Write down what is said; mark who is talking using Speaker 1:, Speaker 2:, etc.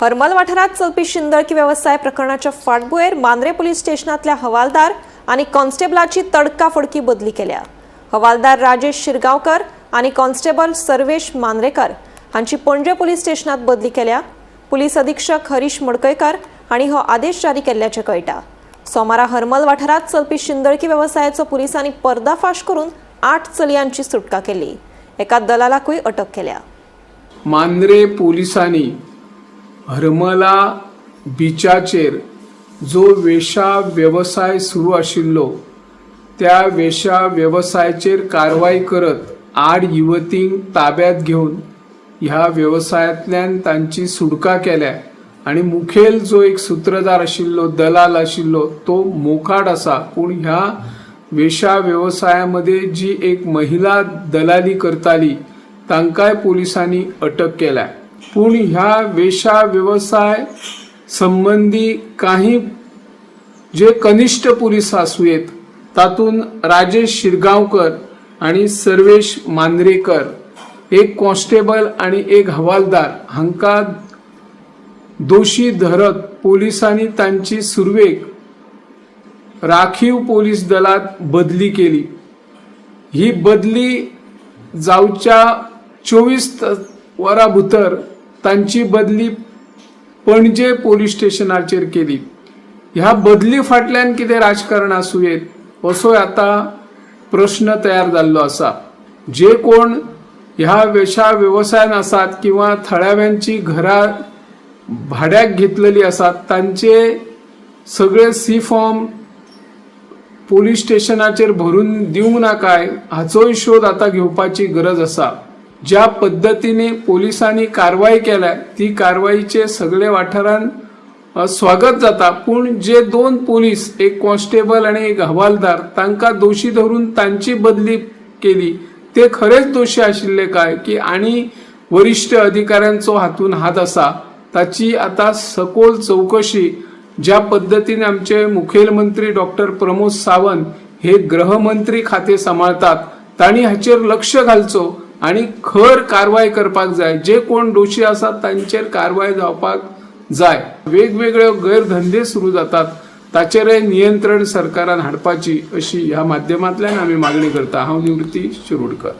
Speaker 1: हरमल वाठारात चलपी शिंदळकी व्यवसाय प्रकरणाच्या फाटभुंयेर मांद्रे पुलीस स्टेशनांतल्या हवालदार आनी कॉन्स्टेबलाची तडकाफडकी बदली केल्या। हवालदार राजेश शिरगांवकर आनी कॉन्स्टेबल सर्वेश मांद्रेकर हांची पणजे पुलीस स्टेशनांत बदली केल्या। पुलीस अधीक्षक हरीश मडकयकर हांणी हो आदेश जारी केल्ल्याचें कळटा। सोमारा हरमल वाठारात चलपी शिंदळकी व्यवसायाचो पुलिसांनी पर्दाफाश करून 8 चलयांची सुटका केली। एका दलालाकूय अटक केल्या।
Speaker 2: मांद्रे पोलिसांनी हरमला बिचाचेर जो वेशा व्यवसाय सुरू आशिल्लो त्या वेशा व्यवसायाचेर कारवाई करत 8 युवतींक ताब्यात घेऊन ह्या व्यवसायातल्यान तांची सुटका केल्या आणि मुखेल जो एक सूत्रधार आशिल्लो दलाल आशिल्लो तो मोकाट आसा। पण ह्या वेशा व्यवसायामध्ये जी एक महिला दलाली करताली तांकाय पोलिसांनी अटक केल्या। पण ह्या वेशा व्यवसाय संबंधी काही जे कनिष्ठ पोलीस आसुयेत तातून राजेश शिरगांवकर आणि सर्वेश मांद्रेकर एक कॉन्स्टेबल आणि एक हवालदार हांका दोषी धरत पोलिसांनी तांची सुरवेक राखीव पोलीस दलात बदली केली। ही बदली जावच्या 24 वरां भितर तांची बदली पणजे पोलीस स्टेशनाचेर केली। ह्या बदली फाटल्यान कितें राजकारण आसुयेत असो आता प्रश्न तयार जाल्लो आसा। जे कोण ह्या वेशा व्यवसायान आसात किंवा थळाव्यांची घरां भाड्याक घेतलेली आसात तांचे सगळे सी फॉर्म पोलीस स्टेशनाचेर भरून दिवंक नाकाय हाचोय शोध आता घेवपाची गरज आसा। ज्या पद्धतीने पोलिसांनी कारवाई केल्या ती कारवाईचे सगळे वाठारांत स्वागत जाता। पण जे 2 पोलीस एक कॉन्स्टेबल आणि एक हवालदार तांकां दोषी धरून तांची बदली केली ते खरेच दोषी आशिल्ले काय की आणि वरिष्ठ अधिकाऱ्यांचो हातून हात आसा ताची आता सखोल चौकशी ज्या पद्धतीने आमचे मुखेलमंत्री डॉक्टर प्रमोद सावंत हे गृहमंत्री खाते सांभाळतात तांणी हाचेर लक्ष घालचो आणि खर कारवाई करपाक जाय। जे कोण दोषी आसात तांचेर कारवाई जावपाक जाय। वेगवेगळे गैरधंदे सुरू जातात ताचेरय नियंत्रण सरकारान हाडपाची अशी ह्या माध्यमांतल्यान आमी मागणी करता। हांव निवृत्ती शिरोडकर।